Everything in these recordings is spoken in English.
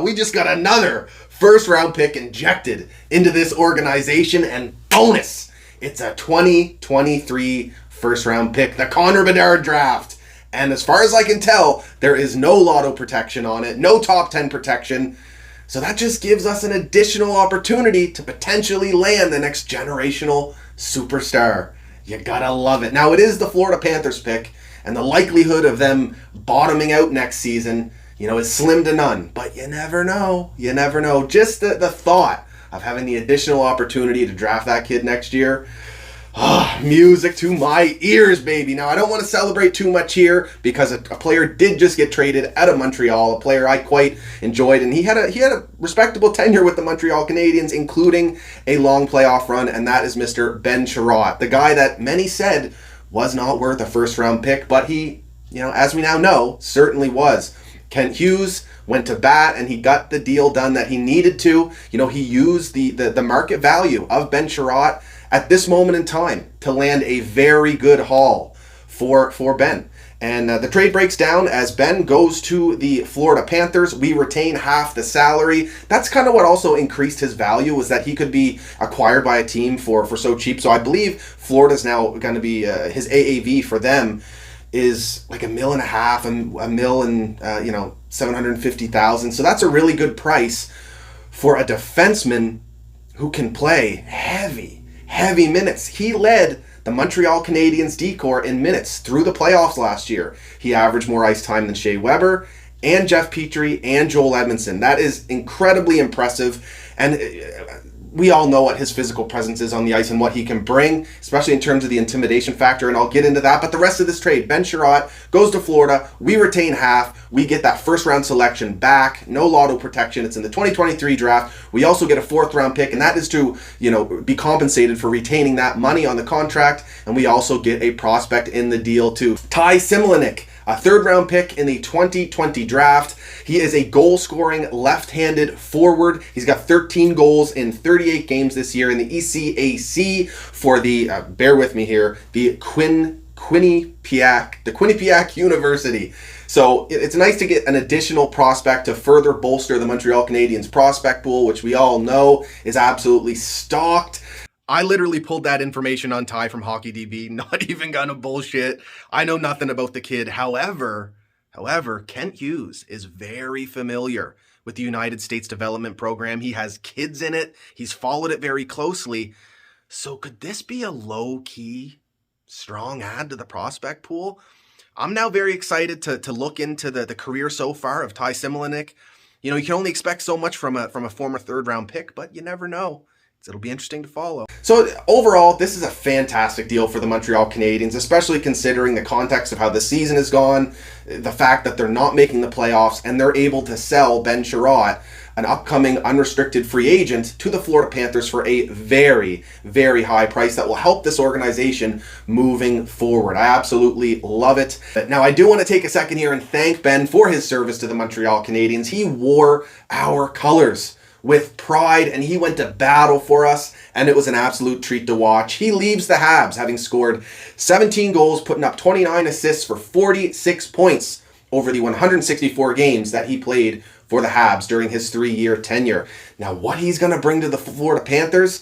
We just got another first round pick injected into this organization, and bonus, it's a 2023 first round pick, the Connor Bedard draft. And as far as I can tell, there is no lotto protection on it, no top 10 protection. So that just gives us an additional opportunity to potentially land the next generational superstar. You gotta love it. Now, it is the Florida Panthers pick, and the likelihood of them bottoming out next season, is slim to none. But you never know. You never know. Just the thought of having the additional opportunity to draft that kid next year, music to my ears, baby. Now, I don't want to celebrate too much here because a player did just get traded out of Montreal, a player I quite enjoyed, and he had a respectable tenure with the Montreal Canadiens, including a long playoff run, and that is Mr. Ben Chiarot, the guy that many said was not worth a first-round pick, but he, as we now know, certainly was. Kent Hughes went to bat, and he got the deal done that he needed to. He used the market value of Ben Chiarot at this moment in time to land a very good haul for Ben. And the trade breaks down as Ben goes to the Florida Panthers. We retain half the salary. That's kind of what also increased his value, was that he could be acquired by a team for so cheap. So I believe Florida's now going to be, his AAV for them is like $1.5 million, and $1 million, 750,000. So that's a really good price for a defenseman who can play heavy minutes. He led the Montreal Canadiens D-corps in minutes through the playoffs last year. He averaged more ice time than Shea Weber and Jeff Petrie and Joel Edmondson. That is incredibly impressive, and we all know what his physical presence is on the ice and what he can bring, especially in terms of the intimidation factor, and I'll get into that. But the rest of this trade, Ben Chiarot goes to Florida. We retain half. We get that first-round selection back. No lotto protection. It's in the 2023 draft. We also get a fourth-round pick, and that is to, be compensated for retaining that money on the contract, and we also get a prospect in the deal, too. Ty Simlinik, a third-round pick in the 2020 draft. He is a goal-scoring left-handed forward. He's got 13 goals in 38 games this year in the ECAC for the, bear with me here, the Quinnipiac University. So it's nice to get an additional prospect to further bolster the Montreal Canadiens prospect pool, which we all know is absolutely stocked. I literally pulled that information on Ty from HockeyDB, not even gonna bullshit. I know nothing about the kid. However, Kent Hughes is very familiar with the United States Development Program. He has kids in it. He's followed it very closely. So could this be a low-key, strong add to the prospect pool? I'm now very excited to look into the career so far of Ty Simlinik. You can only expect so much from a former third-round pick, but you never know. It'll be interesting to follow. So overall, this is a fantastic deal for the Montreal Canadiens, especially considering the context of how the season has gone, the fact that they're not making the playoffs, and they're able to sell Ben Chiarot, an upcoming unrestricted free agent, to the Florida Panthers for a very, very high price that will help this organization moving forward. I absolutely love it. Now, I do want to take a second here and thank Ben for his service to the Montreal Canadiens. He wore our colors with pride, and he went to battle for us, and it was an absolute treat to watch. He leaves the Habs having scored 17 goals, putting up 29 assists for 46 points over the 164 games that he played for the Habs during his 3-year tenure. Now, what he's going to bring to the Florida Panthers,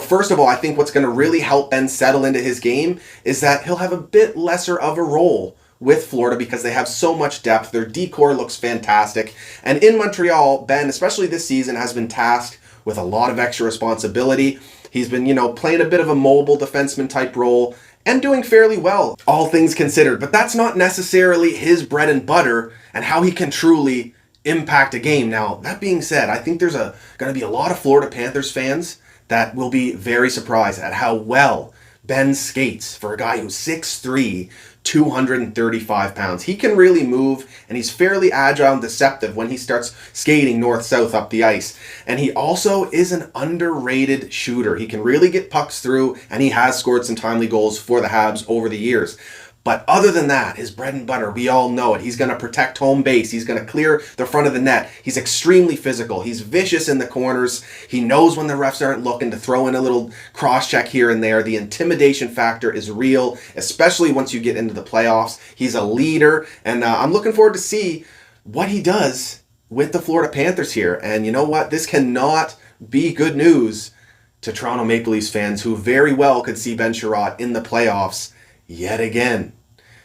first of all, I think what's going to really help Ben settle into his game is that he'll have a bit lesser of a role with Florida because they have so much depth. Their D-corps looks fantastic. And in Montreal, Ben, especially this season, has been tasked with a lot of extra responsibility. He's been, playing a bit of a mobile defenseman type role and doing fairly well, all things considered. But that's not necessarily his bread and butter and how he can truly impact a game. Now, that being said, I think there's going to be a lot of Florida Panthers fans that will be very surprised at how well Ben skates for a guy who's 6'3", 235 pounds. He can really move, and he's fairly agile and deceptive when he starts skating north-south up the ice. And he also is an underrated shooter. He can really get pucks through, and he has scored some timely goals for the Habs over the years. But other than that, his bread and butter, we all know it. He's going to protect home base. He's going to clear the front of the net. He's extremely physical. He's vicious in the corners. He knows when the refs aren't looking to throw in a little cross-check here and there. The intimidation factor is real, especially once you get into the playoffs. He's a leader, and I'm looking forward to see what he does with the Florida Panthers here. And you know what? This cannot be good news to Toronto Maple Leafs fans who very well could see Ben Chiarot in the playoffs yet again.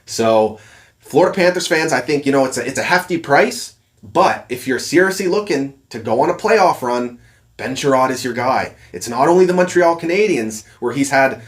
So Florida Panthers fans, I think, it's a hefty price, but if you're seriously looking to go on a playoff run, Ben Chiarot is your guy. It's not only the Montreal Canadiens where he's had,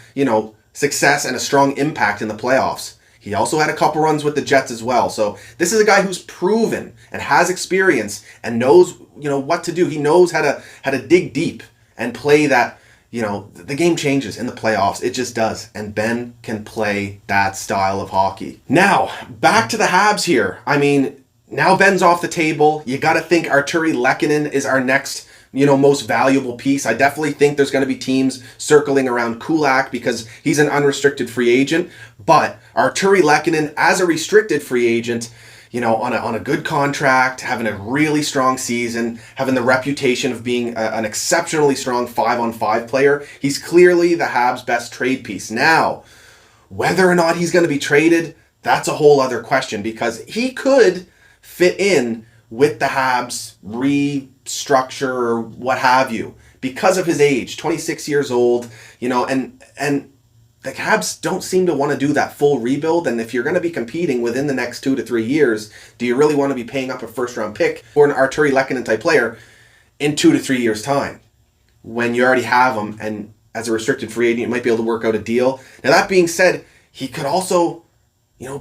success and a strong impact in the playoffs. He also had a couple runs with the Jets as well. So this is a guy who's proven and has experience and knows, what to do. He knows how to dig deep and play that, the game changes in the playoffs. It just does. And Ben can play that style of hockey. Now, back to the Habs here. I mean, now Ben's off the table. You got to think Arturi Lehkonen is our next, most valuable piece. I definitely think there's going to be teams circling around Kulak because he's an unrestricted free agent. But Arturi Lehkonen as a restricted free agent, on a good contract, having a really strong season, having the reputation of being an exceptionally strong 5-on-5 player, he's clearly the Habs' best trade piece. Now, whether or not he's going to be traded, that's a whole other question because he could fit in with the Habs restructure or what have you because of his age, 26 years old, and the Habs don't seem to want to do that full rebuild. And if you're going to be competing within the next 2 to 3 years, do you really want to be paying up a first-round pick for an Arturi Lehkonen type player in 2 to 3 years' time when you already have him and as a restricted free agent, you might be able to work out a deal. Now, that being said, he could also,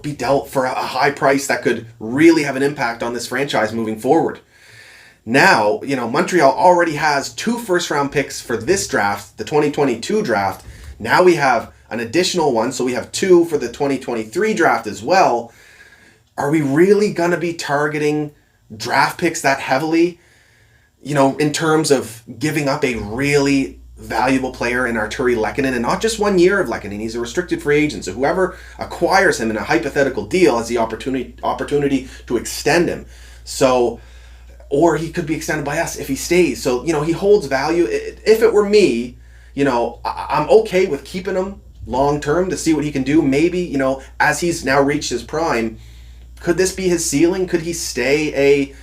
be dealt for a high price that could really have an impact on this franchise moving forward. Now, Montreal already has 2 first-round picks for this draft, the 2022 draft. Now we have an additional one, so we have 2 for the 2023 draft as well. Are we really going to be targeting draft picks that heavily, in terms of giving up a really valuable player in Arturi Lehkonen, and not just 1 year of Lehkonen? He's a restricted free agent, so whoever acquires him in a hypothetical deal has the opportunity to extend him. So, or he could be extended by us if he stays. So, he holds value. If it were me, I'm okay with keeping him long term to see what he can do. Maybe, as he's now reached his prime, could this be his ceiling? Could he stay a,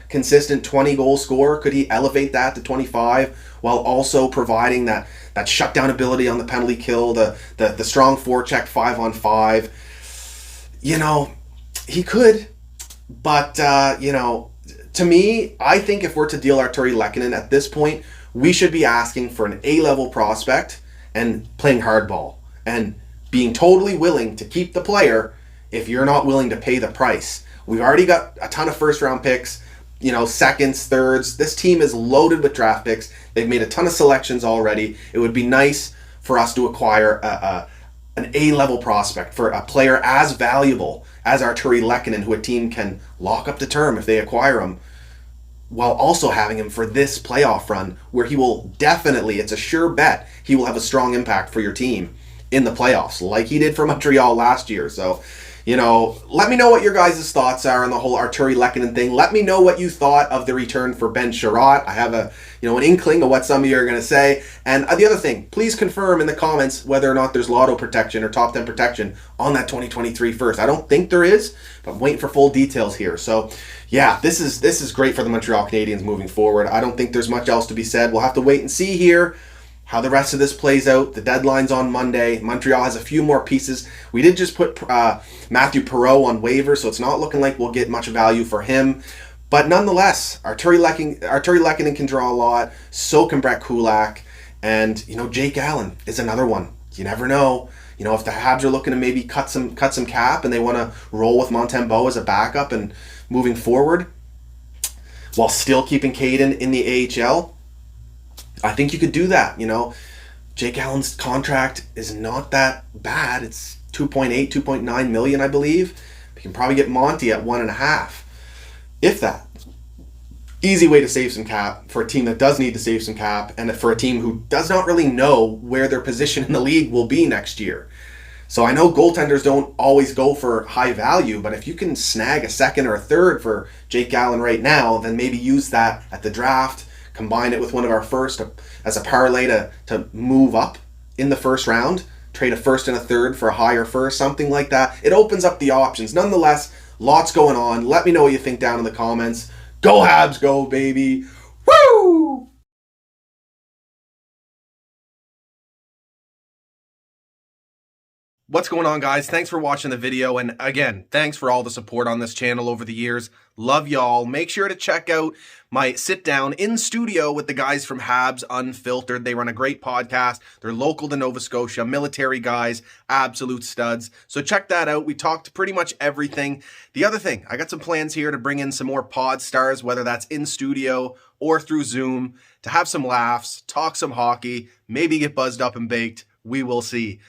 consistent 20-goal scorer? Could he elevate that to 25 while also providing that shutdown ability on the penalty kill, the strong forecheck 5-on-5? He could, but, to me, I think if we're to deal Arturi Lehkonen at this point, we should be asking for an A-level prospect and playing hardball and being totally willing to keep the player if you're not willing to pay the price. We've already got a ton of first-round picks, seconds, thirds. This team is loaded with draft picks. They've made a ton of selections already. It would be nice for us to acquire an A-level prospect for a player as valuable as Arturi Lehkonen, who a team can lock up the term if they acquire him, while also having him for this playoff run where he will definitely, it's a sure bet, he will have a strong impact for your team in the playoffs like he did for Montreal last year. So, let me know what your guys' thoughts are on the whole Arturi Lehkonen thing. Let me know what you thought of the return for Ben Chiarot. I have an inkling of what some of you are going to say. And the other thing, please confirm in the comments whether or not there's lotto protection or top 10 protection on that 2023 first. I don't think there is, but I'm waiting for full details here. So, yeah, this is great for the Montreal Canadiens moving forward. I don't think there's much else to be said. We'll have to wait and see here how the rest of this plays out. The deadline's on Monday. Montreal has a few more pieces. We did just put Matthew Perreault on waivers, so it's not looking like we'll get much value for him. But nonetheless, Arturi Lehkonen can draw a lot. So can Brett Kulak. And, Jake Allen is another one. You never know. If the Habs are looking to maybe cut some cap and they want to roll with Montembeault as a backup and moving forward while still keeping Caden in the AHL, I think you could do that. Jake Allen's contract is not that bad. It's 2.9 million, I believe. You can probably get Monty at 1.5, if that. Easy way to save some cap for a team that does need to save some cap, and for a team who does not really know where their position in the league will be next year. So I know goaltenders don't always go for high value, but if you can snag a second or a third for Jake Allen right now, then maybe use that at the draft, combine it with one of our first as a parlay to move up in the first round, trade a first and a third for a higher first, something like that. It opens up the options. Nonetheless, lots going on. Let me know what you think down in the comments. Go Habs, go, baby. Woo! What's going on, guys? Thanks for watching the video, and again, thanks for all the support on this channel over the years. Love y'all. Make sure to check out my sit down in studio with the guys from Habs Unfiltered. They run a great podcast. They're local to Nova Scotia, military guys, absolute studs. So check that out. We talked pretty much everything. The other thing, I got some plans here to bring in some more pod stars, whether that's in studio or through Zoom, to have some laughs, talk some hockey, maybe get buzzed up and baked. We will see.